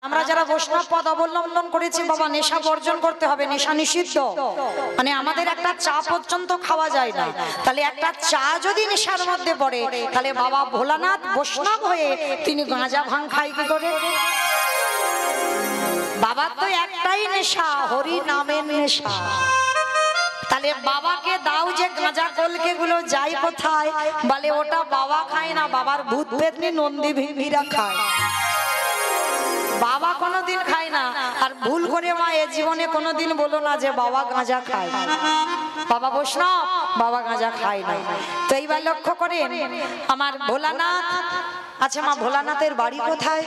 আমরা যারা বৈষ্ণব পদ অবলম্বন করেছি বাবা, নেশা বর্জন করতে হবে, নেশা নিষিদ্ধ। মানে আমাদের একটা চা পর্যন্ত খাওয়া যায় না, তাহলে একটা চা যদি নেশার মধ্যে পড়ে, তাহলে বাবা ভোলানাথ বৈষ্ণব হয়ে তিনি গাঁজা ভাং খায় কি করে? বাবার তো একটাই নেশা, হরি নামের নেশা। তাহলে বাবাকে দাও যে গাঁজা কলকে গুলো যাই কোথায়, বলে ওটা বাবা খায় না, বাবার ভূত পেতনি নন্দী ভিভিরা খায়, বাবা কোনোদিন খায় না। আর ভুল করে মা এ জীবনে কোনোদিন বলো না যে বাবা গাঁজা খায়, বাবা বৈষ্ণব, বাবা গাঁজা খায় না। তো এইবার লক্ষ্য করেন আমার ভোলানাথ। আচ্ছা মা, ভোলানাথের বাড়ি কোথায়?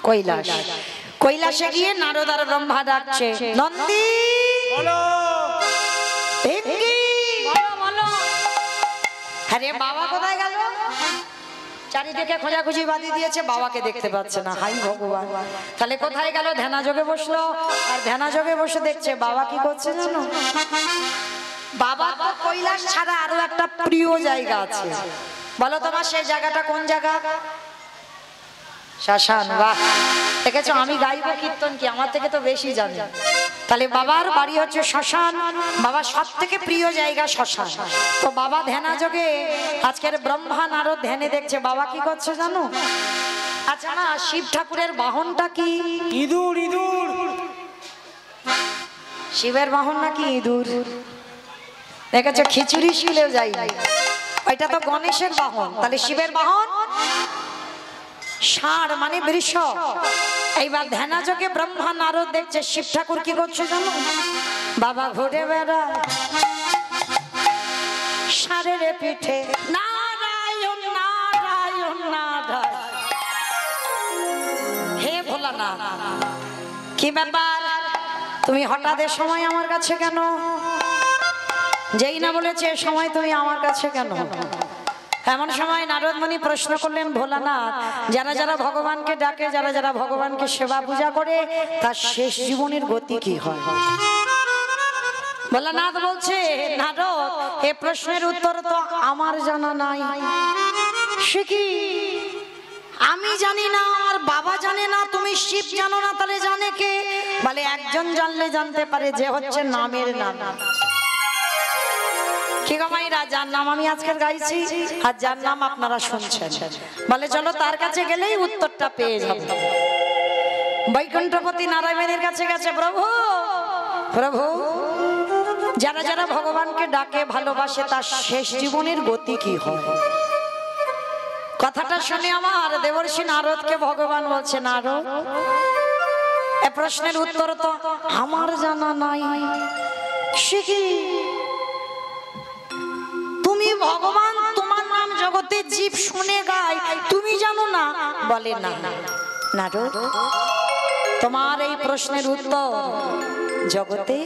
কৈলাস। কৈলাসে গিয়ে নারদ আর ব্রহ্মা ডাকছে, নন্দী আরে বাবা কোথায় গেল? চারিদিকে খোঁজাখুঁজি বাদি দিয়েছে, বাবাকে দেখতে পাচ্ছে না। হাই ভগবান, তাহলে কোথায় গেল? ধ্যানা যোগে বসলো, আর ধ্যানা যোগে বসে দেখছে বাবা কি করছে জানো? বাবা তো কৈলাস ছাড়া আরো একটা প্রিয় জায়গা আছে, বলো তোমার সেই জায়গাটা কোন জায়গা? শ্মশান। বাহ, দেখেছো আমি গাইবো কীর্তন কি, আমার থেকে তো বেশি জানি। তাহলে বাবার বাড়ি হচ্ছে শ্মশান, বাবার সব থেকে প্রিয় জায়গা শ্মশান। তো বাবা ধ্যানা যোগে আজকের ব্রহ্মা নারদ ধ্যানে দেখছে বাবা কি করছে জানো? আচ্ছা না, শিব ঠাকুরের বাহনটা কি? ইঁদুর। ইঁদুর শিবের বাহন নাকি ইঁদুর? দেখেছো খিচুড়ি শিলেও যাই, ওইটা তো গণেশের বাহন। তাহলে শিবের বাহন ষাঁড় মানে বৃষ। এইবার ধ্যানা যোগে ব্রহ্মা নারদ দেখছে শিব ঠাকুর কি করছে জানো? বাবা ঘুরে বেড়ায় ষাঁড়ের পিঠে, নারায়ণ নারায়ণ নারায়ণ। হে ভোলানাথ, কি ব্যাপার তুমি হঠাৎ এ সময় আমার কাছে কেন? যেই না বলেছে এ সময় তুমি আমার কাছে কেন? এমন সময় নারদ মুনি প্রশ্ন করলেন, ভোলানাথ যারা যারা ভগবানকে ডাকে, যারা যারা ভগবানকে সেবা পূজা করে, তার শেষ জীবনের গতি কি হয়? ভোলানাথ বলছে, নারদ এ প্রশ্নের উত্তর তো আমার জানা নাই। সে কি? আমি জানি না, আমার বাবা জানে না, তুমি শিব জানো না, তাহলে জানে কে? বলে একজন জানলে জানতে পারে, যে হচ্ছে নামের নাম। কি গো মাইরা, যার নাম আমি আজকের গাইছি আর যার নাম আপনারা শুনছেন, বলে চলো তার কাছে গেলেই উত্তরটা পেয়ে যাবে। বৈকুণ্ঠপতি নারায়ণের কাছে গেছে, প্রভু প্রভু যারা যারা ভগবানকে ডাকে ভালোবাসে, তার শেষ জীবনের গতি কি হয়? কথাটা শুনে আমার দেবর্ষি নারদকে ভগবান বলছে, নারদ এ প্রশ্নের উত্তর তো আমার জানা নাই। সে কি? তুমি ভগবান, তোমার নাম জগতে জীব শুনে গায়, তুমি জানো না? বলে না নারদ, তোমার এই প্রশ্নের উত্তর জগতে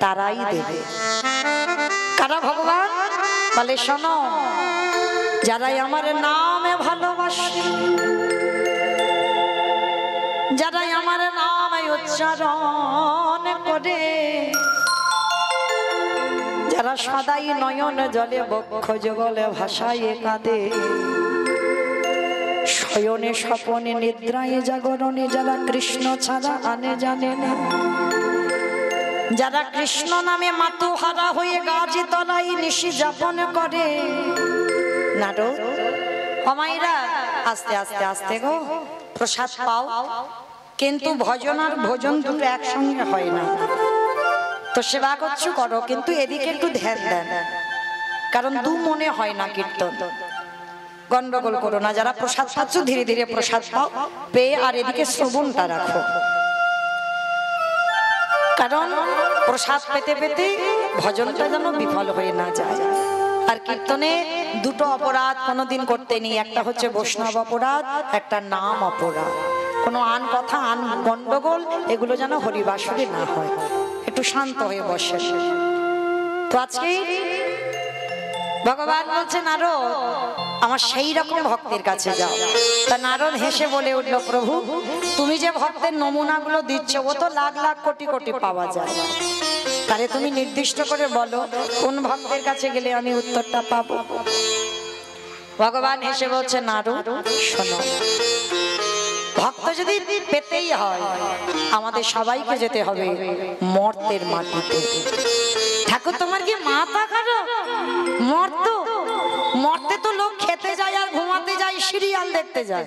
তারাই দেবে। কারা ভগবান? বলে শোনো, যারাই আমার নামে ভালোবাসে, যারাই আমার নামে উচ্চারণ করে, যারা সদাই নয়ন জলে বক্ষ যুগলে ভাষায় কাঁদে, শয়নে স্বপনে নিদ্রায় জাগরণে যারা কৃষ্ণ ছাড়া আনে জানে না, যারা কৃষ্ণ নামে মাতুহারা হয়ে গাছি তলায় নিশি যাপন করে। নারদ হমাইরা আস্তে আস্তে আস্তে গো প্রসাদ পাও, কিন্তু ভজন আর ভোজন দুটো একসঙ্গে হয় না। তো সেবা করছো করো, কিন্তু এদিকে একটু ধ্যান দেন, কারণ দু মনে হয় না কীর্তন। গন্ডগোল করো না, যারা প্রসাদ পাচ্ছ ধীরে ধীরে প্রসাদ পাও, পেয়ে আর এদিকে শ্রবণটা রাখো, কারণ প্রসাদ পেতে পেতে ভজনটা যেন বিফল হয়ে না যায়। আর কীর্তনে দুটো অপরাধ কোনোদিন করতে নেই, একটা হচ্ছে বৈষ্ণব অপরাধ, একটা নাম অপরাধ। কোনো আন কথা, আন গন্ডগোল এগুলো যেন হরিবাসরে না হয়, একটু শান্ত হয়ে বসে। তো আজকে ভগবান বলছে, নারদ আমার সেই রকম ভক্তের কাছে যাও। তা নারদ হেসে বলে উঠল, প্রভু তুমি যে ভক্তের নমুনাগুলো দিচ্ছ, ও তো লাখ লাখ কোটি কোটি পাওয়া যায়, তাহলে তুমি নির্দিষ্ট করে বলো কোন ভক্তের কাছে গেলে আমি উত্তরটা পাবো। ভগবান হেসে বলছে, নারদ শোনো, ভক্ত যদি পেতেই হয় আমাদের সবাইকে যেতে হবে মর্তের মাটিতে। ঠাকুর তোমার কি মাথা খারাপ? মর্তে তো লোক খেতে যায় আর ঘুমাতে যায়, সিরিয়াল দেখতে যায়।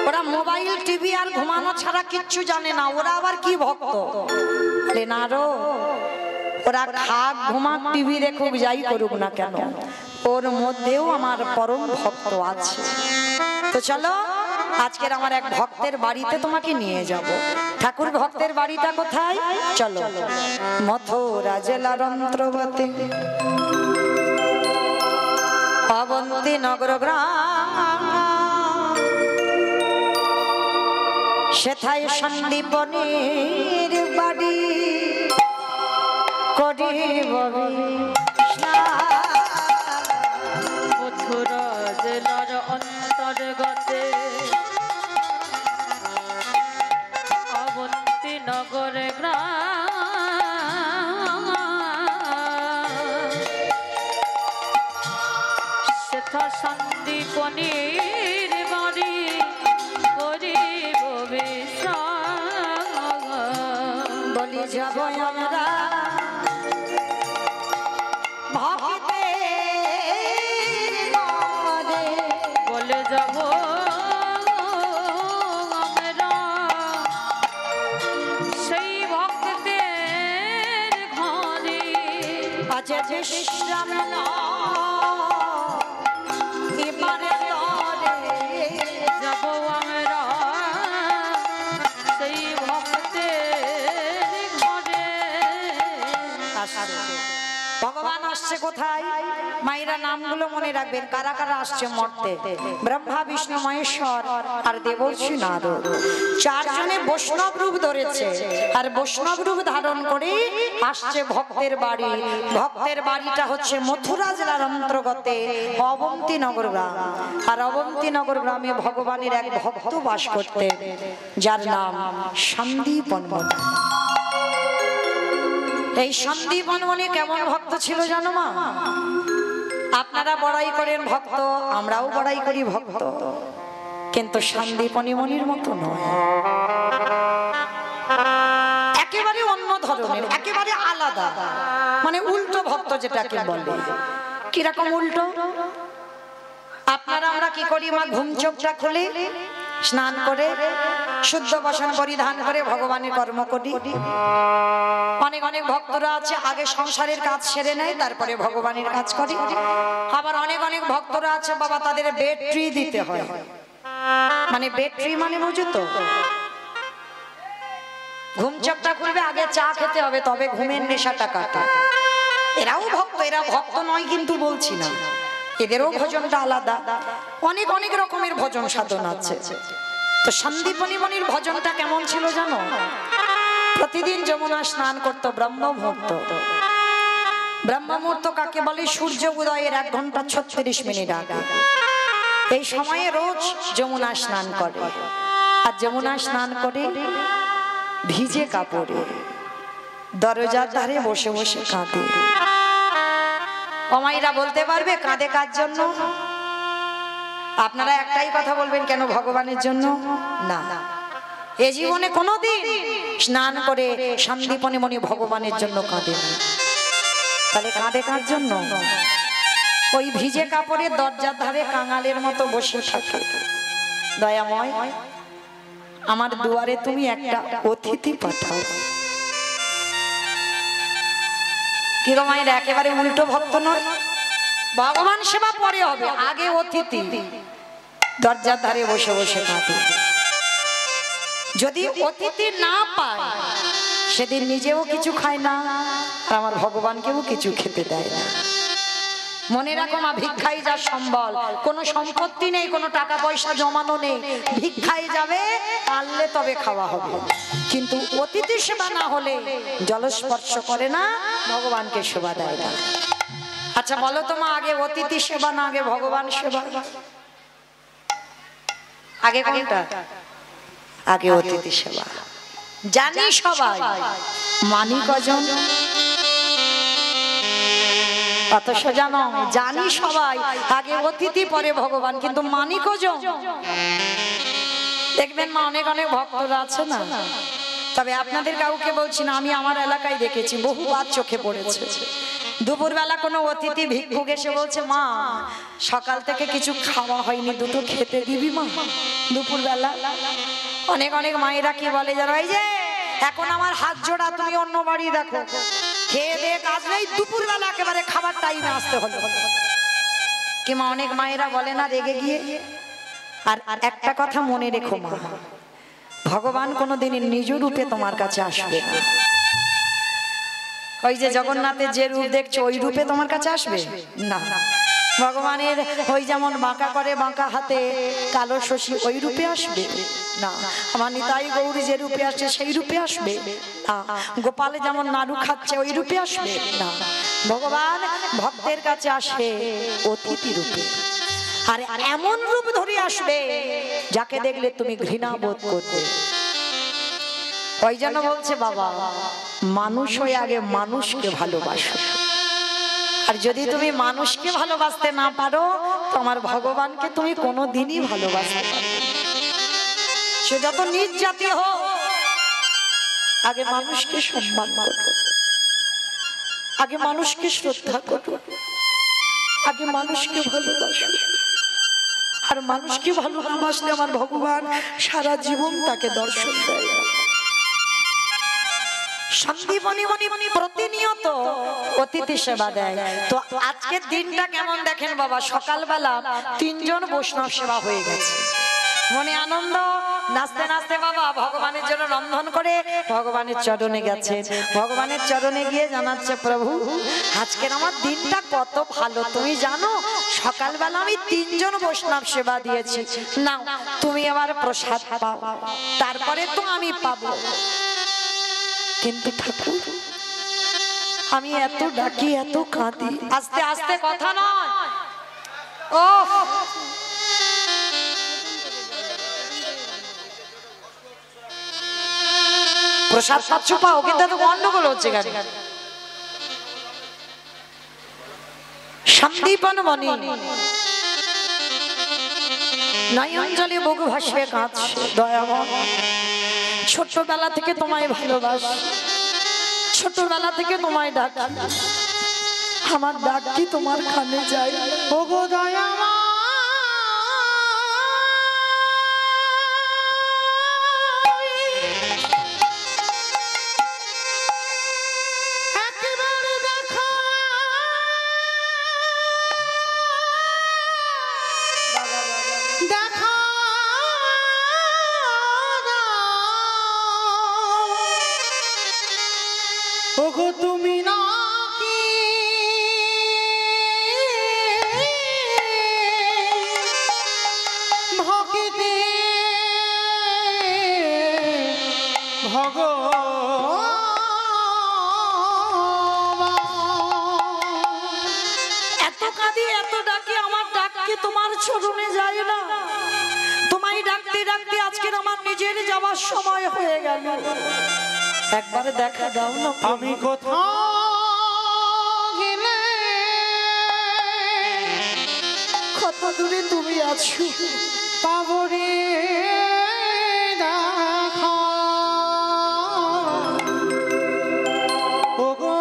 ওরা মোবাইল টিভি আর ঘুমানো ছাড়া কিচ্ছু জানে না। ওরা আবার কি ভক্ত? নারো, ওরা খাক ঘুমাক টিভি দেখুক যাই করুক না কেন, ওর মধ্যেও আমার পরম ভক্ত আছে। তো চলো আজকের আমার এক ভক্তের বাড়িতে তোমাকে নিয়ে যাব। ঠাকুর ভক্তের বাড়িটা কোথায়? চলো মথুরা জেলার অন্তর্গতে অবন্তী নগর গ্রাম, সেথায় সন্দীপনের বাড়ি করিব মথুরা জেলার অন্তর্গতে অবন্তী নগর গ্রাম, সেথা সন্দীপনের বাড়ি করিব বিশ্রাম। বলি যাব আমরা বলে যাব আমরা সেই ভক্তের ঘরে আছে বিশ্রাম এবারে যাব আমরা সেই ভক্তের ঘরে। ভগবান আসছে কোথায়? মায়েরা নামগুলো মনে রাখবেন, কারা কারা আসছে মর্তে। ব্রহ্মা, বিষ্ণু, মহেশ্বর আর দেবর্ষি নারদ, চারজনে বৈষ্ণব রূপ ধরেছে আর বৈষ্ণব রূপ ধারণ করে আসছে ভক্তের বাড়ি। ভক্তের বাড়িটা হচ্ছে মথুরা জেলার অন্তর্গতে অবন্তী নগর গ্রাম। আর অবন্তী নগর গ্রামে ভগবানের এক ভক্ত বাস করতে, যার নাম সন্দীপন। এই সন্দীপন মনে কেমন ভক্ত ছিল জানো মা? আপনারা বড়াই করেন ভক্ত, আমরাও বড়াই করি ভক্ত, কিন্তু সন্দীপনী মনির মতো নয়। একেবারে অন্য ধরনের, একেবারে আলাদা, মানে উল্টো ভক্ত যেটাকে বলে। কিরকম উল্টো? আপনারা আমরা কি করি মা? ঘুম চোখটা খুলে স্নান করে শুদ্ধ বসন পরিধান করে ভগবানের কর্ম করি। অনেক অনেক ভক্তরা আছে আগে সংসারের কাজ সেরে নেয় তারপরে ভগবানের কাজ করে। আবার অনেক অনেক ভক্তরা আছে বাবা তাদের ব্যাটারি দিতে হয়, মানে ব্যাটারি মানে বুঝো তো, ঘুম চোখটা খুলবে আগে চা খেতে হবে তবে ঘুমের নেশাটা কাটে। এরাও ভক্ত, এরা ভক্ত নয় কিন্তু বলছি না, এদেরও ভজনটা আলাদা। অনেক অনেক রকমের ভজন সাধন আছে। তো সন্দীপনী মনির ভজনটা কেমন ছিল জানো? প্রতিদিন যমুনা স্নান করতো ব্রহ্ম মুহূর্ত। ব্রহ্ম মুহূর্ত কাকে বলে? সূর্য উদয়ের 1 ঘন্টা 36 মিনিট আগে। এই সময়ে রোজ যমুনা স্নান করে। আর যমুনা স্নান করে ভিজে কাপড়ে দরজার ধারে বসে বসে কাঁদে। অমাইরা বলতে পারবে কাঁদে কার জন্য? আপনারা একটাই কথা বলবেন, কেন ভগবানের জন্য না। এ জীবনে কোনোদিন স্নান করে সন্দীপনী মনি ভগবানের জন্য কাঁদে না। তাহলে কাঁদে কার জন্য? ওই ভিজে কাপড়ে দরজার ধারে কাঙালের মতো বসে থাকে। দয়াময়, আমার দুয়ারে তুমি একটা অতিথি পাঠাও। কি গো মায়ের, একেবারে উল্টো ভক্ত নয়? ভগবান সেবা পরে হবে, আগে অতিথি। দরজার ধারে বসে বসে কাঁদে। যদি অতিথি না পায় সেদিন নিজেও কিছু খায় না আর আমার ভগবানকেও কিছু খেতে দেয় না। মনে রাখো মা, ভিক্ষাই যার সম্বল। কোনো সম্পত্তি নেই, কোনো টাকা পয়সা জমানো নেই, ভিক্ষাই যাবে, পারলে তবে খাওয়া হবে। কিন্তু অতিথি সেবা না হলে জলস্পর্শ করে না, ভগবানকে সেবা দেয় না। আচ্ছা বলো তো মা, আগে অতিথি সেবা না আগে ভগবান সেবা? আগে কোনটা? আগে অতিথি সেবা। জানি সবাই, মানি কজন? অথচ জানো, জানি সবাই আগে অতিথি পরে ভগবান, কিন্তু মানি কজন? দেখবেন মা অনেক অনেক ভক্তরা আছে না, তবে আপনাদের কাউকে বলছি না, আমি আমার এলাকায় দেখেছি, বহুবার চোখে পড়েছে। দুপুরবেলা কোনো অতিথি ভিক্ষুক এসে বলছে, মা সকাল থেকে কিছু খাওয়া হয়নি, দুটো খেতে দিবি মা দুপুরবেলা। অনেক অনেক মায়েরা কি বলে জানো, এই যে এখন আমার হাত জোড়া, তুমি অন্য বাড়ি দেখো, খেয়ে দিয়ে কাজ নেই, দুপুরবেলা একেবারে খাবার টাইমে আসতে হলো। কি মা অনেক মায়েরা বলে না রেগে গিয়ে। আর একটা কথা মনে রেখো মা, ভগবান কোনোদিন নিজ রূপে তোমার কাছে আসবে না। ওই যে জগন্নাথের যে রূপ দেখছো ওই রূপে তোমার কাছে আসবে না। ভগবানের ওই যেমন বাঁকা করে বাঁকা হাতে কালো শশী ওই রূপে আসবে না। আমার নিতাই গৌরী যে রূপে আসছে সেই রূপে আসবে না। গোপালে যেমন নাড়ু খাচ্ছে ওই রূপে আসবে না। ভগবান ভক্তের কাছে আসে অতিথি রূপে, আর এমন রূপ ধরে আসবে যাকে দেখলে তুমি ঘৃণা বোধ করবে। ওই জন্য বলছে বাবা, মানুষ হয়ে আগে মানুষকে ভালোবাসো, আর যদি তুমি মানুষকে ভালোবাসতে না পারো তোমার ভগবানকে তুমি কোনোদিনই ভালোবাসতে পারবে না। সে যত নিজ জাতি হোক, আগে মানুষকে সম্মান করো, আগে মানুষকে শ্রদ্ধা করো, আগে মানুষকে ভালোবাসো। আর মানুষকে ভালো না বাসলে আমার ভগবান সারা জীবন তাকে দর্শন দেয়। সন্দীপনী মনি প্রতিনিয়ত অতিথি সেবা দেয়। তো আজকের দিনটা কেমন দেখেন বাবা, সকালবেলা 3 জন বৈষ্ণব সেবা হয়ে গেছে, মনে আনন্দ, নাচতে নাচতে বাবা ভগবানের জন্য রন্ধন করে ভগবানের চরণে গেছে। ভগবানের চরণে গিয়ে জানাচ্ছে, প্রভু আজকের আমার দিনটা কত ভালো, তুমি জানো সকালবেলা আমি 3 জন বৈষ্ণব সেবা দিয়েছি, না তুমি আবার প্রসাদ পাও, তারপরে তো আমি পাবো। কিন্তু ঠাকুর আমি এত ডাকি এত কাঁদি, আস্তে আস্তে কথা নয়, ও প্রসাদ পাচ্ছ পাও, কিন্তু এত গন্ডগোল হচ্ছে কেন? সন্দীপন মনি নয়ন জলে বুক ভাসিয়ে কাঁদছে, দয়াময় ছোটবেলা থেকে তোমায় ভালোবাসি, ছোটবেলা থেকে তোমায় ডাকি, আমার ডাক কি তোমার কানে যায়? ওগো দয়াময় ওগো তুমি নাকি ভক্তি ভগবান। এত কাঁদি এত ডাকি, আমার ডাক কি তোমার চরণে যায় না? তোমায় ডাকতে ডাকতে আজকের আমার নিজের যাওয়ার সময় হয়ে গেল, একবারে দেখা দাও না। আমি কোথাও গেলে কত দূরে তুমি আছো, পাবো রে দেখা। ওগো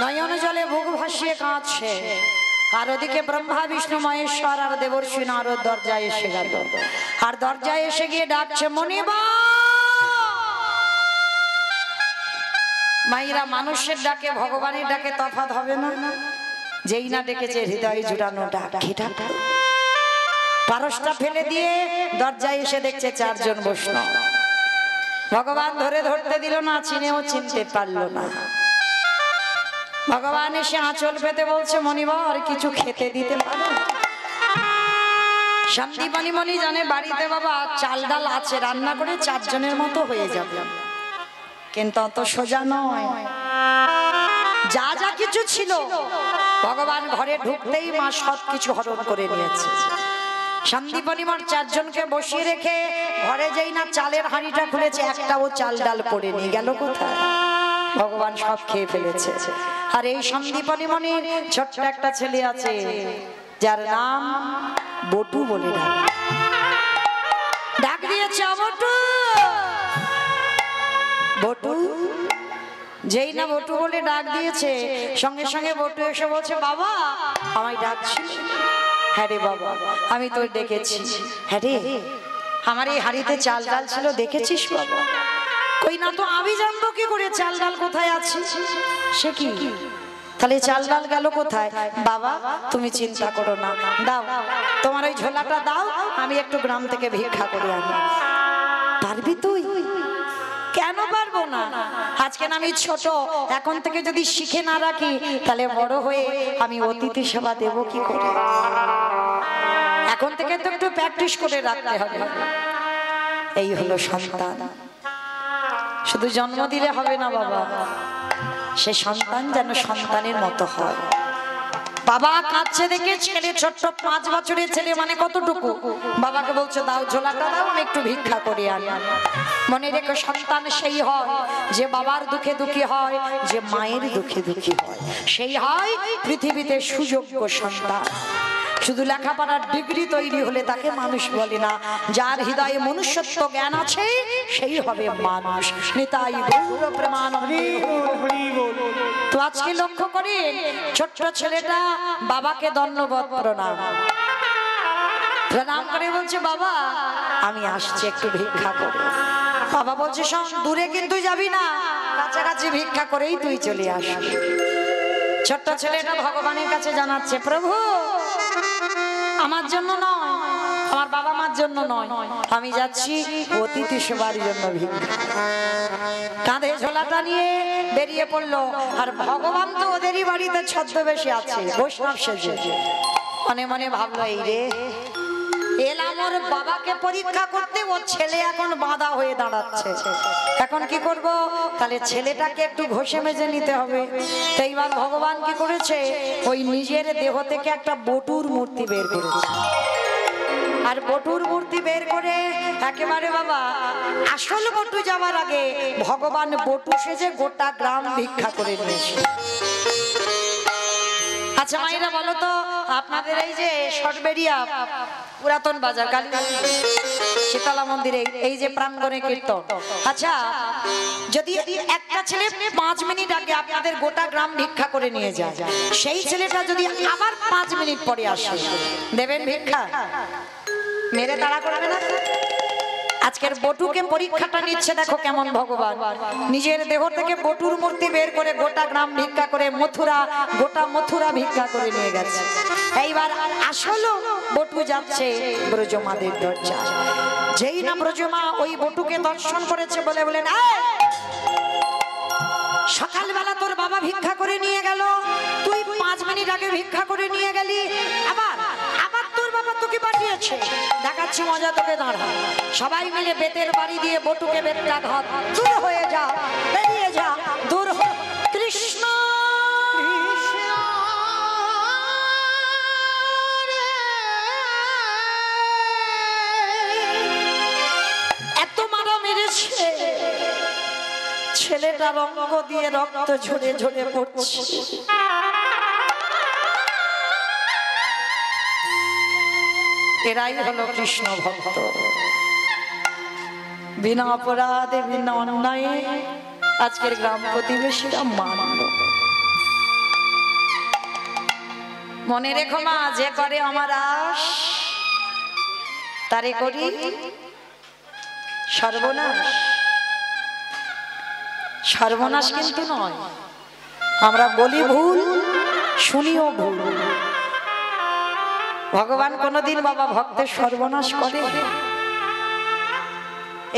নয়ন জলে বুক ভাসিয়ে কাঁদছে, আর ওদিকে ব্রহ্মা বিষ্ণু মহেশ্বর আর দেবর্ষি নারদ দরজায় এসে গেল। আর দরজায় এসে গিয়ে ডাকছে মনিবা। মাইরা মানুষের ডাকে ভগবানের ডাকে তফাৎ হবে না? যেই না ডেকেছে হৃদয় জুড়ানো ডাক। পারসটা ফেলে দিয়ে দরজায় এসে দেখছে চারজন বৈষ্ণব। ভগবান ধরে ধরতে দিল না, চিনেও চিনতে পারলো না। ভগবান এসে আঁচল পেতে বলছে মনিবর কিছু খেতে দিতে পারো? শান্তিপানি মনি জানে বাড়িতে বাবা চাল ডাল আছে, রান্না করে চারজনের মতো হয়ে যাবে, কিন্তু অত সোজা নয়। যা যা কিছু ছিল ভগবান ঘরে ঢুকতেই মা সব কিছু হরণ করে নিয়েছে। শান্তিপনিমার চারজনকে বসিয়ে রেখে ঘরে যেই না চালের হাঁড়িটা খুলেছে, একটাও চাল ডাল পড়ে নিয়ে গেল কোথায়? ভগবান সব খেয়ে ফেলেছে। আর এই শান্তিপনিমণির ছোট্ট একটা ছেলে আছে যার নাম বটু বলে ডাক দিয়েছে বটু বটু। যেই না বটু বলে ডাক দিয়েছে, সঙ্গে সঙ্গে বটু এসে বলছে বাবা আমায় ডাকছিস? হ্যাঁ রে বাবা আমি তোর ডেকেছি। হ্যাঁ রে আমার এই হাড়িতে চাল ডাল ছিল দেখেছিস বাবা? কই না তো আমি জানবো কি করে চাল ডাল কোথায় আছে? সে কি তাহলে চাল ডাল গেল কোথায়? বাবা তুমি চিন্তা করো না, দাও তোমার ওই ঝোলাটা দাও, আমি একটু গ্রাম থেকে ভিক্ষা করে আনি। পারবি তুই? কেন পারবো না? আজকে আমি ছোট, এখন থেকে যদি শিখে না রাখি তাহলে বড় হয়ে আমি অতিথি সেবা দেব কি করে? এখন থেকে তো একটু প্র্যাকটিস করে রাখতে হবে। এই হলো সন্তান। শুধু জন্ম দিলে হবে না বাবা, সে সন্তান যেন সন্তানের মতো হয়। বাবা কাঁদছে দেখে ছেলে, ছোট্ট 5 বছরের ছেলে, মানে কতটুকু, বাবাকে বলছে দাও ঝোলাটা দাও আমি একটু ভিক্ষা করে আনি। মনে রেখো সন্তান সেই হয় যে বাবার দুঃখে দুঃখী হয়, যে মায়ের দুঃখে দুঃখী হয়, সেই হয় পৃথিবীতে সুযোগ্য সন্তান। শুধু লেখাপড়ার ডিগ্রি তৈরি হলে তাকে মানুষ বলে না, যার হৃদয়ে মনুষ্যত্ব জ্ঞান আছে সেই হবে মানুষ। নিতাই গৌর প্রেমানন্দে। তো আজকে লক্ষ্য করে ছোট্ট ছেলেটা বাবাকে দণ্ডবত প্রণাম প্রণাম করে বলছে বাবা আমি আসছি একটু ভিক্ষা করে। বাবা বলছে শোন, দূরে কিন্তু যাবি না, কাছাকাছি ভিক্ষা করেই তুই চলে আসবি। ছোট্ট ছেলেটা ভগবানের কাছে জানাচ্ছে প্রভু আমার জন্য নয়, আমার বাবা মার জন্য নয়, আমি যাচ্ছি অতিথি সেবার জন্য ভিক্ষা। কাঁধে ঝোলাটা নিয়ে বেরিয়ে পড়লো। আর ভগবান তো ওদেরই বাড়িতে ছদ্মবেশে আছে, বৈষ্ণব সেজে। মনে মনে ভাবলো এই রে এলাম ওর বাবাকে পরীক্ষা করতে, ওর ছেলে এখন বাঁধা হয়ে দাঁড়াচ্ছে, এখন কি করব? তাহলে ছেলেটাকে একটু ঘষে মেজে নিতে হবে। তো এইবার ভগবান কি করেছে, ওই নিজের দেহ থেকে একটা বটুর মূর্তি বের করেছে। আর বটুর মূর্তি বের করে একেবারে বাবা আসল বটু যাওয়ার আগে ভগবান বটু সেজে গোটা গ্রাম ভিক্ষা করে নিয়েছে। আচ্ছা মায়েরা বলো তো, আপনাদের এই যে সরবেরিয়া পুরাতন বাজার কালী শীতলা মন্দিরে এই যে প্রাঙ্গণে কীর্তন, আচ্ছা যদি একটা ছেলে 5 মিনিট আগে আপনাদের গোটা গ্রাম ভিক্ষা করে নিয়ে যায়, সেই ছেলেটা যদি আবার 5 মিনিট পরে আসে, দেবেন ভিক্ষা? মেরে তাড়া করবে না? আজকের বটুকে পরীক্ষাটা নিচ্ছে, দেখো কেমন ভগবান নিজের দেহ থেকে বটুর মূর্তি বের করে গোটা গ্রাম ভিক্ষা করে গোটা মথুরা ভিক্ষা করে নিয়ে গেছে। এইবার আসলে বটু যাচ্ছে ব্রজমাদের দরজা। যেই না ব্রজমা ওই বটুকে দর্শন করেছে বলে বলেন সকালবেলা তোর বাবা ভিক্ষা করে নিয়ে গেল, তুই 5 মিনিট আগে ভিক্ষা করে নিয়ে গেলি, আবার তোর বাবা তোকে পাঠিয়েছে, দেখাচ্ছি মজা তোকে, দাঁড়া। সবাই মিলে বেতের বাড়ি দিয়ে বটুকে বেতটা ঘর, দূর হয়ে যা, বেরিয়ে যা, দূর হ। কৃষ্ণ এত মারা মেরেছে, ছেলেটা রঙ্গ দিয়ে রক্ত ঝরে ঝরে পড়ছে। এরাই হলো কৃষ্ণ ভক্ত। বিনা অপরাধে বিনা অন্যায়ে আজকের গ্রাম প্রতিবেশীরা মানল। মনে রেখো মা, যে করে আমার আশ তারে করি সর্বনাশ। সর্বনাশ কিন্তু নয়, আমরা বলি ভুল, শুনিও ভুল। ভগবান কোনদিন বাবা ভক্তের সর্বনাশ করে?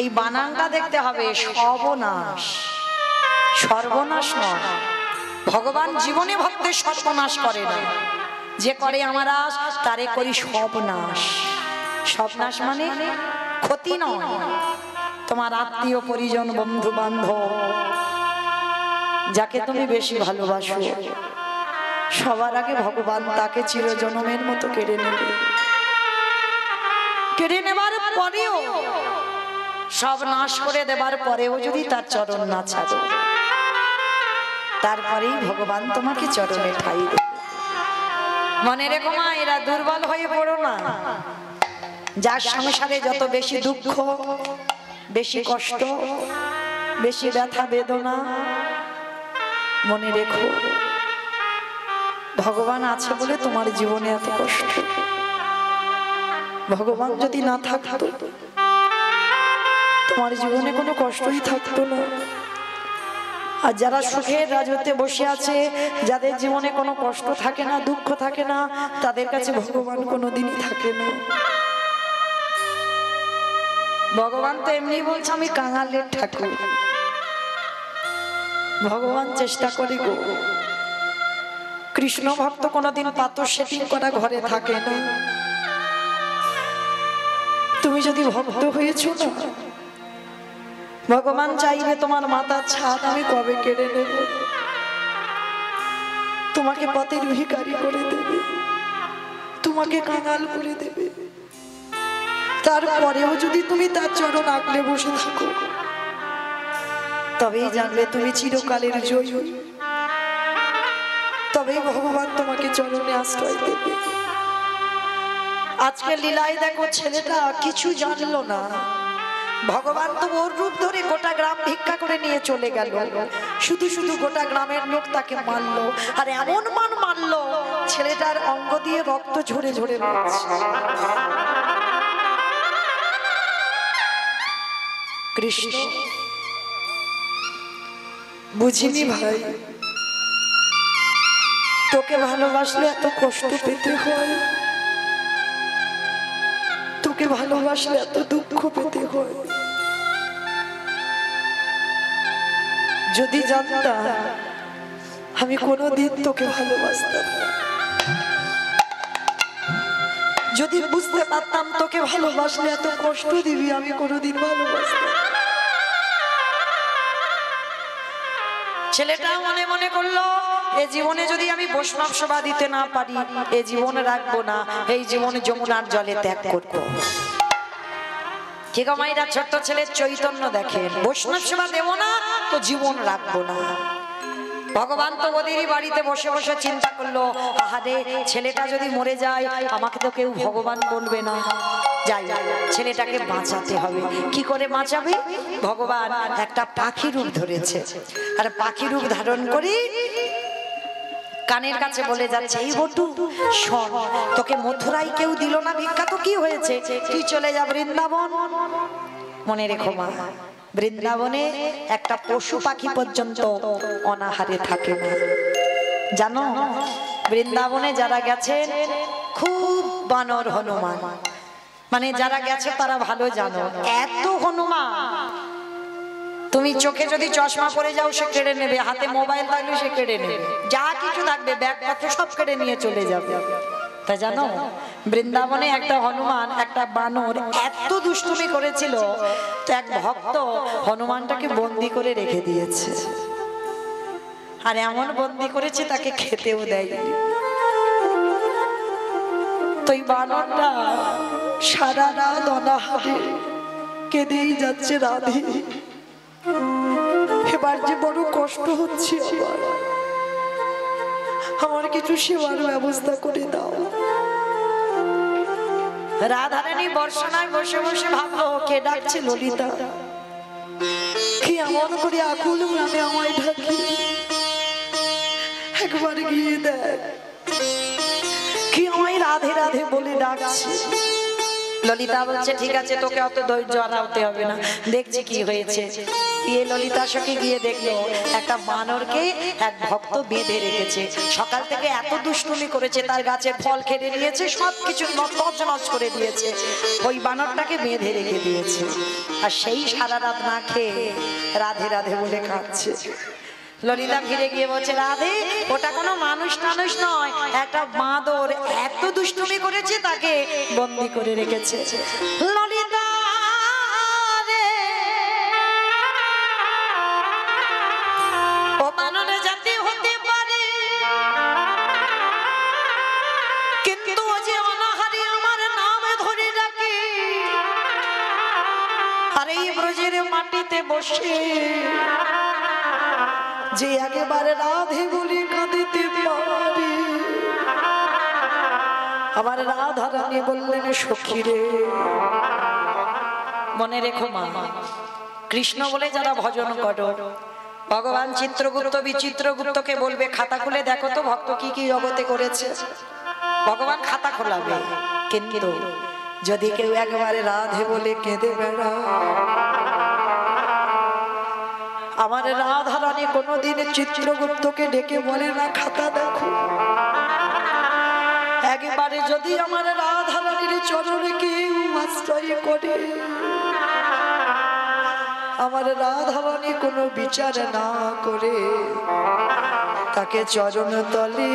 এই বানানটা দেখতে হবে, সর্বনাশ, সর্বনাশ নয়। ভগবান জীবনে ভক্তের সর্বনাশ করে না। যে করে আমার আশ তারে করি সর্বনাশ। সর্বনাশ মানে ক্ষতি নয়। তোমার আত্মীয় পরিজন, বন্ধু বান্ধব, যাকে তুমি বেশি ভালোবাসো, সবার আগে ভগবান তাকে চিরজনমের মতো কেড়ে নেবে। কেড়ে নেবার পরেও, সব নাশ করে দেবার পরেও যদি তার চরণ না ছাড়ো, তারপরেই ভগবান তোমাকে চরণে ঠাই দেবে। মনে রেখো মা, এরা দুর্বল হয়ে পড়ো না। যার সংসারে যত বেশি দুঃখ, বেশি কষ্ট, বেশি ব্যথা বেদনা, মনে রেখো ভগবান আছে বলে তোমার জীবনে এত কষ্ট। ভগবান যদি না থাকতো, তোমার জীবনে কোনো কষ্টই থাকতো না। আর যারা সুখের রাজত্বে বসে আছে, যাদের জীবনে কোনো কষ্ট থাকে না, দুঃখ থাকে না, তাদের কাছে ভগবান কোনোদিনই থাকে না। ভগবান তো এমনি বলছে আমি কাঙালের ঠাকুর। ভগবান চেষ্টা করে গো। কৃষ্ণ ভক্ত কোনোদিন পাথর সেটিং করা ঘরে থাকে না। তুমি যদি ভক্ত হয়েছ না, ভগবান চাইবে তোমার মাথার ছাদ আমি কবে কেড়ে নেব, তোমাকে পথের ভিখারি করে দেবে, তোমাকে কাঙাল করে দেবে। তারপরেও যদি তুমি তার চরণ আঁকড়ে বসে থাকো, তবেই জানবে তুমি চিরকালের জয়ী। তবেই ভগবান তোমাকে চরণে আশ্রয় দেবে। আজকে লীলায় দেখো, ছেলেটা কিছু জানলো না, ভগবান তো ওর রূপ ধরে গোটা গ্রাম ভিক্ষা করে নিয়ে চলে গেল। শুধু শুধু গোটা গ্রামের লোক তাকে মারলো, আর এমন মারলো ছেলেটার অঙ্গ দিয়ে রক্ত ঝরে ঝরে পড়ছে। কৃষ্ণ বুঝিনি ভাই, তোকে ভালোবাসলে এত কষ্ট পেতে হয়, তোকে ভালোবাসলে এত দুঃখ পেতে হয়। যদি জানতাম, আমি কোনোদিন তোকে ভালোবাসতাম না। যদি বুঝতে পারতাম তোকে ভালোবাসলে এত কষ্ট দিবি, আমি কোনোদিন ভালোবাসতাম। ছেলেটা মনে মনে করলো, এ জীবনে যদি আমি বৈষ্ণব সেবা দিতে না পারি, এ জীবনে রাখবো না, এই জীবনে যমুনার জলে ত্যাগ করবো। ঠিক মাইরা ছোট্ট ছেলের চৈতন্য দেখেন, বৈষ্ণব সেবা দেবো না তো জীবন রাখবো না। ভগবান তো ওদেরই বাড়িতে বসে বসে চিন্তা করলো, আহারে ছেলেটা যদি মরে যায়, আমাকে তো কেউ ভগবান বলবে না, যাই ছেলেটাকে বাঁচাতে হবে। কি করে বাঁচাবে? ভগবান একটা পাখি রূপ ধরেছে, আর পাখি রূপ ধারণ করে কানের কাছে বলে যাচ্ছে, এই বটু শোন, তোকে মথুরায় কেউ দিল না ভিক্ষা, তো কি হয়েছে, তুই চলে যা বৃন্দাবন। মনে রেখো মা, বৃন্দাবনে একটা পশু পাখি পর্যন্ত অনাহারে থাকে না। জানো, বৃন্দাবনে যারা গেছেন খুব বানর হনুমান, মানে যারা গেছে তারা ভালো জানো, এত হনুমান। তুমি চোখে যদি চশমা পরে যাও সে কেড়ে নেবে, হাতে মোবাইল থাকলে সে কেড়ে নেবে, যা কিছু থাকবে ব্যাগপত্র সব কেড়ে নিয়ে চলে যাবে। তা জানো, বৃন্দাবনে একটা হনুমান, একটা বানর এত দুষ্টুমি করেছিল, তো এক ভক্ত হনুমানটাকে বন্দি করে রেখে দিয়েছে। আর এমন বন্দি করেছে তাকে খেতেও দেয়নি। তো এই বানরটা সারা রাত অনাহারে কেঁদেই যাচ্ছে, রাধে এবার যে বড় কষ্ট হচ্ছে, আমার কিছু সেবার ব্যবস্থা করে দাও। রাধারানী বর্ষানায় বসে বসে ভাবলো, কে ডাকছে? ললিতা। কি এমন করে আকুল প্রাণে আমায় ডাকি, একবার গিয়ে দেখ। রাধে রাধে বলে ডাকছি। ললিতা বলছে ঠিক আছে, তোকে অত ধৈর্য হারাতে হবে না, দেখছি কি হয়েছে। গিয়ে ললিতা সখী গিয়ে দেখলো একটা বানরকে এক ভক্ত বেঁধে রেখেছে। সকাল থেকে এত দুষ্টুমি করেছে, তার গাছের ফল কেড়ে নিয়েছে, সবকিছু তছনছ করে দিয়েছে, ওই বানরটাকে বেঁধে রেখে দিয়েছে। আর সেই সারা রাত না খেয়ে রাধে রাধে বলে কাঁদছে। ললিতা ফিরে গিয়ে বলছে রাধে, ওটা কোনো মানুষ টানুষ নয়, একটা বাঁদর এত দুষ্টুমি করেছে, তাকে বন্দি করে রেখেছে। ললিতা রে, ও বানরে জাতি হতে পারে, কিন্তু ও যে অনাহারি আমার নাম ধরে ডাকে, আর এই ব্রজের মাটিতে বসে যে একেবারে রাধে বলে কাঁদিতে পারে। আমার রাধা রানী বললেন সখী রে, মনে রেখো মা, কৃষ্ণ বলে যারা ভজন করো, ভগবান চিত্রগুপ্ত বিচিত্রগুপ্তকে বলবে খাতা খুলে দেখো তো ভক্ত কি কি জগতে করেছে। ভগবান খাতা খোলাবে, কিন্তু যদি কেউ একেবারে রাধে বলে কেঁদে বেড়া, আমার রাধা রানী কোনোদিন চিত্রগুপ্তকে ডেকে বলে না খাতা দেখো। একবারে যদি আমার রাধা রানীর চরণে কেউ আশ্রয় করে, আমার রাধা রানী কোনো বিচার না করে তাকে চরণ তলে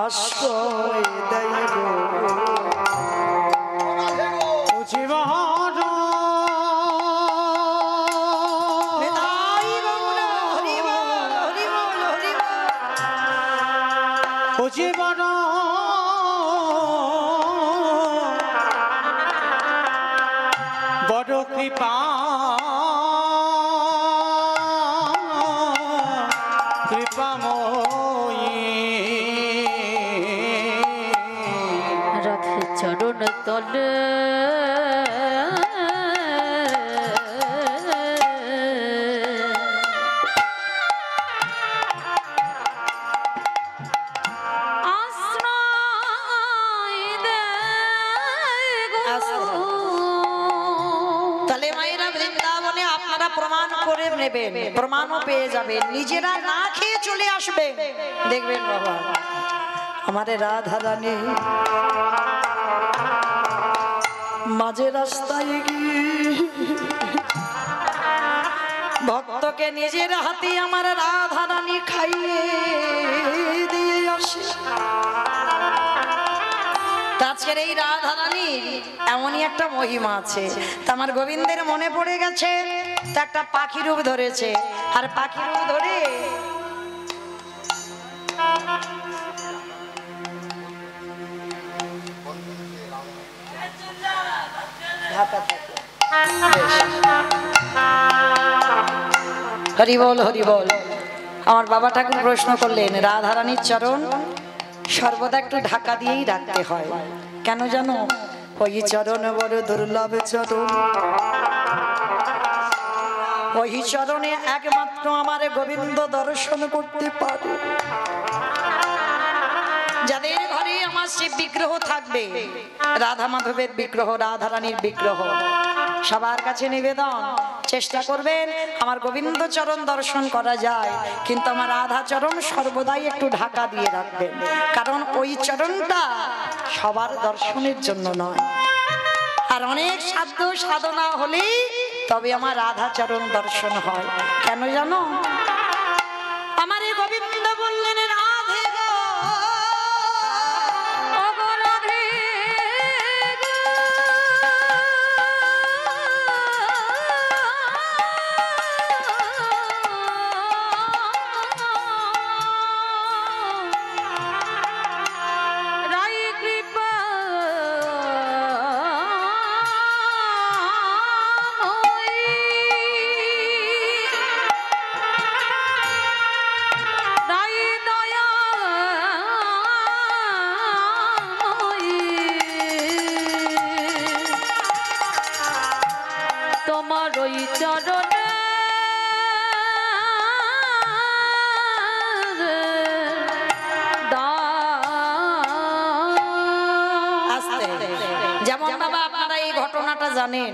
আশ্রয় দেয় গো। বড় কৃপা কৃপাময়ী রাধে চরণ তলে প্রমাণ করে নেবেন, প্রমাণও পেয়ে যাবেন, নিজেরা না খেয়ে চলে আসবে, দেখবেন বাবা আমাদের রাধা রানী মাঝে রাস্তায় গিয়ে ভক্তকে নিজের হাতে আমার রাধা রানী খাইয়ে দিয়ে আসে। আজকের এই রাধা রানীর এমনই একটা মহিমা আছে। তা আমার গোবিন্দের মনে পড়ে গেছে, তা একটা পাখি রূপ ধরেছে, আর পাখি রূপ ধরে হরি বল হরি বল। আমার বাবা ঠাকুর প্রশ্ন করলেন, রাধা রানীর চরণ সর্বদা একটু ঢাকা দিয়েই রাখতে হয়, কেন জানো? ওই চরণ বড় দুর্লভ চরণ, ওই চরণে একমাত্র আমার গোবিন্দ দর্শন করতে পারে। যাদের ঘরে আমার শিব বিগ্রহ থাকবে, রাধা মাধবের বিগ্রহ, রাধা রানীর বিগ্রহ, সবার কাছে নিবেদন চেষ্টা করবেন আমার গোবিন্দ চরণ দর্শন করা যায়, কিন্তু আমার রাধা চরণ সর্বদাই একটু ঢাকা দিয়ে রাখবেন, কারণ ওই চরণটা সবার দর্শনের জন্য নয়। আর অনেক সাধ্য সাধনা হলেই তবে আমার রাধা চরণ দর্শন হয়। কেন জানো? আমার এই গোবিন্দ বললেন রাধে গো, তোমার ওই চরণে জানেন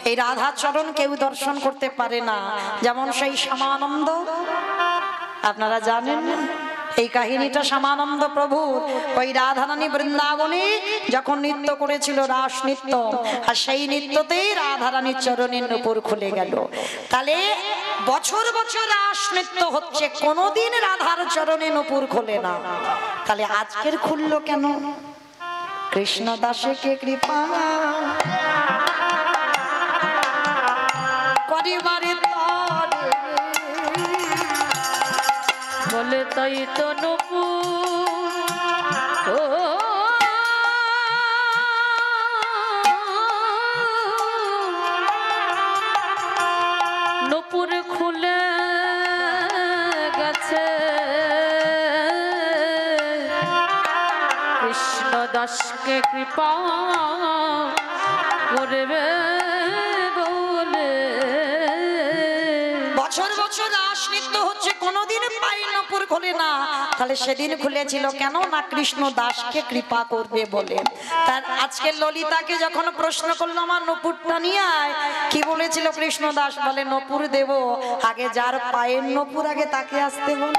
এই রাধা চরণ কেউ দর্শন করতে পারে না, যেমন সেই শ্যামানন্দ আপনারা জানেন না এই কাহিনীটা। শ্যামানন্দ প্রভু ওই রাধারানী বৃন্দাবনে যখন নৃত্য করেছিল রাস নৃত্য, আর সেই নৃত্যতেই রাধারানীর চরণের নূপুর খুলে গেল। তাহলে বছর বছর রাস নৃত্য হচ্ছে, কোনোদিন রাধার চরণে নূপুর খোলে না, তাহলে আজকের খুললো কেন? কৃষ্ণ দাসে কে কৃপা করিবারে তরে, বলে তাই তো নূপুর ও নূপুর খুলে গেছে, কৃষ্ণ দাসকে কৃপা করবে বলে। বছর বছর রাস নৃত্য হচ্ছে, কোনোদিন পায়ের নূপুর খোলে না, তাহলে সেদিন খুলেছিল কেন? না কৃষ্ণ দাসকে কৃপা করবে বলে। তার আজকে ললিতাকে যখন প্রশ্ন করলো আমার নূপুরটা নিয়ে আয়, কি বলেছিল কৃষ্ণ দাস? বলে নূপুর দেব, আগে যার পায়ের নূপুর আগে তাকে আসতে বল।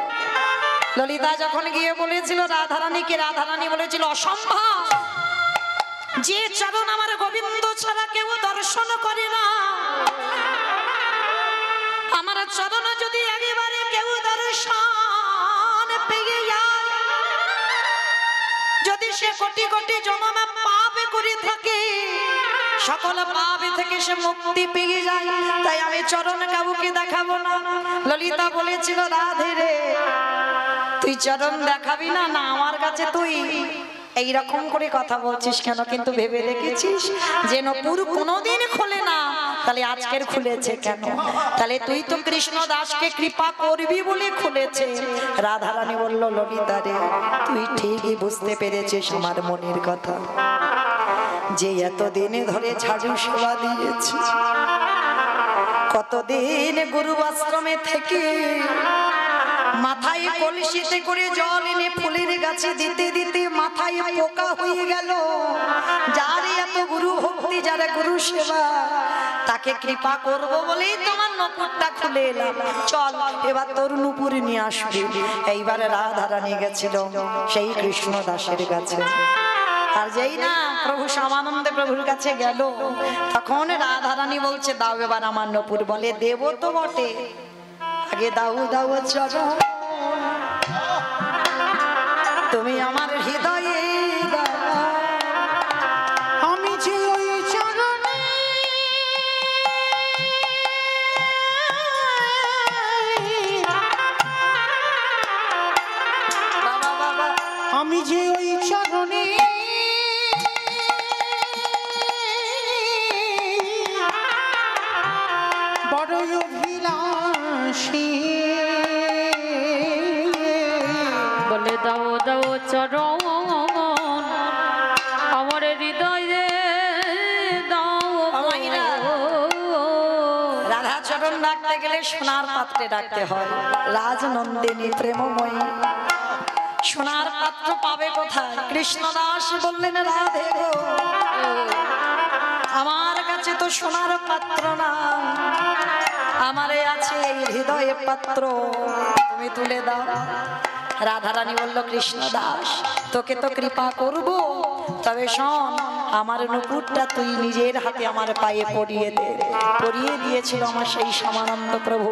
ললিতা যখন গিয়ে বলেছিল রাধারানীকে, রাধারানী বলেছিল অসম্ভব, যে চরণ আমার গোবিন্দ ছাড়া কেউ দর্শন করে না, আমার চরণ যদি একেবারে কেউ দর্শন পেয়ে যায়, যদি সে কোটি কোটি জন্ম পাপ করে থাকে, সকল পাপ থেকে সে মুক্তি পেয়ে যায়, তাই আমি চরণ কাউকে দেখাবো না। ললিতা বলেছিল রাধে রে, তুই চরণ দেখাবি না? না, আমার কাছে তুই এইরকম করে কথা বলছিস কেন? কিন্তু ভেবে দেখেছিস যে নূপুর কোনোদিন খোলে না, তাহলে আজকের খুলেছে কেন? তাহলে তুই তো কৃষ্ণ দাসকে কৃপা করবি বলে খুলেছে। রাধারানী বলল ললিতা রে, তুই ঠিকই বুঝতে পেরেছিস আমার মনের কথা, যে এতদিনে ধরে ঝাড়ু সেবা দিয়েছি, কতদিন গুরু আশ্রমে থেকে মাথায় কলসিতে করে জল এনে ফুলের গাছে দিতে দিতে মাথায় পোকা হয়ে গেল। যার এত গুরু ভক্তি, যারা গুরু সেবা, তাকে কৃপা করব বলেই তোমার নূপুরটা খুলে এলাম। চল এবার তোর নূপুর নিয়ে আসবি। এইবারে রাধারানী গেছিল সেই কৃষ্ণ দাসের কাছে, আর যেই না প্রভু শ্যামানন্দ প্রভুর কাছে গেল, তখন রাধারানী বলছে দাও এবার আমার নূপুর। বলে দেব তো বটে, আগে দাও দাও চরণ, তুমি আমার হৃদয়ে দাও। আমি যে ওই চরণে বাবা বাবা, আমি যে ওই চরণে বড়ই অভিলাষী, বলে দাও দাও চরণ আমার হৃদয়ে দাও। রাধা চরণ ডাকতে গেলে সোনার পাত্রে ডাকতে হয়। রাজনন্দিনী প্রেমময়ী সোনার পাত্র পাবে কোথায়? কৃষ্ণদাস বললেন রাধে গো, আমার কাছে তো সোনার পাত্র না, আমারে আছে এই হৃদয়ে পাত্র, তুমি তুলে দাও। রাধারানী বলল কৃষ্ণ দাস, তোকে তো কৃপা করব, তবে শোন আমার নূপুরটা তুই নিজের হাতে আমার পায়ে পরিয়ে দে। পরিয়ে দিয়েছিল আমার সেই শ্যামানন্দ প্রভু,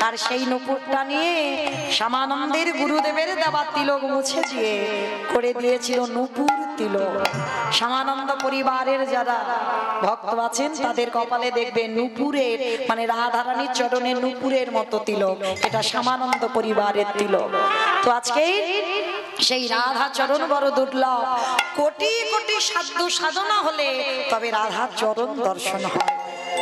আর সেই নূপুরটা নিয়ে শ্যামানন্দের গুরুদেবের দেওয়া তিলক মুছে দিয়ে করে দিয়েছিল নূপুর তিলক। শ্যামানন্দ পরিবারের যারা ভক্ত আছেন তাদের কপালে দেখবেন নূপুরের, মানে রাধারানীর চরণে নূপুরের মতো তিলক, এটা শ্যামানন্দ পরিবারের তিলক। তো আজকে সেই রাধা চরণ বড় দুর্লভ, কোটি কোটি সাধ্য সাধনা হলে তবে রাধার চরণ দর্শন হয়।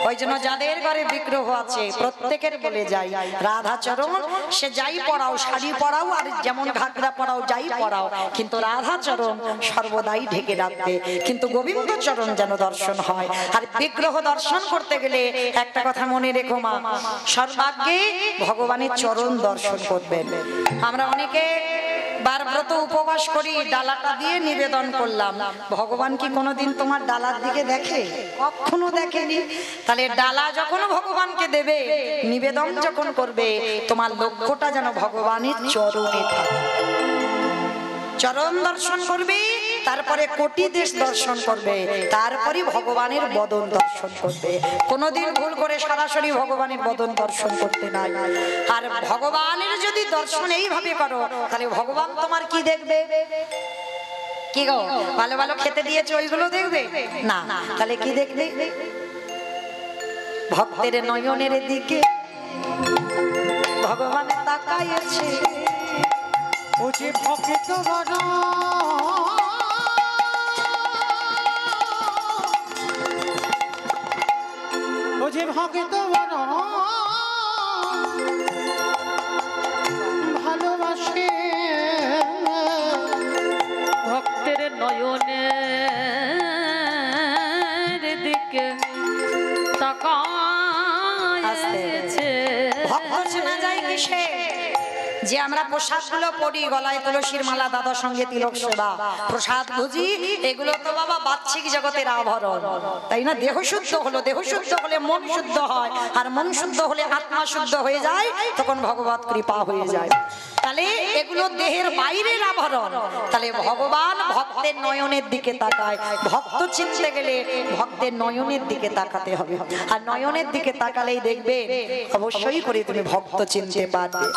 ওই জন্য যাদের ঘরে বিগ্রহ আছে প্রত্যেকের বলে যাই, রাধা চরণ সে যাই পড়াও, শাড়ি পরাও আর যেমন ঘাগরা পরাও, যাই পরাও, কিন্তু রাধা চরণ সর্বদাই ঢেকে রাখবে, কিন্তু গোবিন্দ চরণ যেন দর্শন হয়। আর বিগ্রহ দর্শন করতে গেলে একটা কথা মনে রেখো মা, সর্বাগ্যে ভগবানের চরণ দর্শন করবেন। আমরা অনেকে বারব্রত উপবাস করি, ডালাটা দিয়ে নিবেদন করলাম। ভগবান কি কোনোদিন তোমার ডালার দিকে দেখে? কখনো দেখেনি। তাহলে ডালা যখন ভগবানকে দেবে, নিবেদন যখন করবে, তোমার লক্ষ্যটা যেন ভগবানের চরণে থাকে। চরণ দর্শন করবে, তারপরে কোটি দেশ দর্শন করবে, তারপরে ভগবানের বদন দর্শন করবে। কোনোদিন ভুল করে সরাসরি ভগবানের বদন দর্শন করতে নাই। আর ভগবানের যদি দর্শন এইভাবে করো, তাহলে ভগবান তোমার কি দেখবে? কি গো, ভালো ভালো খেতে দিয়েছে ওইগুলো দেখবে না? তাহলে কি দেখবে? ভক্তের নয়নের দিকে ভগবান তাকাইছে। ও যে ভক্ত বড়, ও যে ভক্ত বড় ভালোবাসে, ভক্তের নয়নের দিকে তাকাইছে। ভক্ত চেনা যায় কিসে? যে আমরা প্রসাদ গুলো পড়ি, গলায় তুলসীর মালা, দাদার সঙ্গে তিলক সেবা, প্রসাদ ভুজি, এগুলো তো বাবা বাহ্যিক জগতের আভরণ, তাই না? দেহ শুদ্ধ হলো, দেহ শুদ্ধ হলে মন শুদ্ধ হয়, আর মন শুদ্ধ হলে আত্মা শুদ্ধ হয়ে যায়, তখন ভগবত কৃপা হয়ে যায়। তাহলে এগুলো দেহের বাইরের আভরণ। তাহলে ভগবান ভক্তের নয়নের দিকে তাকায়। ভক্ত চিনতে গেলে ভক্তের নয়নের দিকে তাকাতে হবে, আর নয়নের দিকে তাকালেই দেখবে অবশ্যই করে তুমি ভক্ত চিনতে পারবে।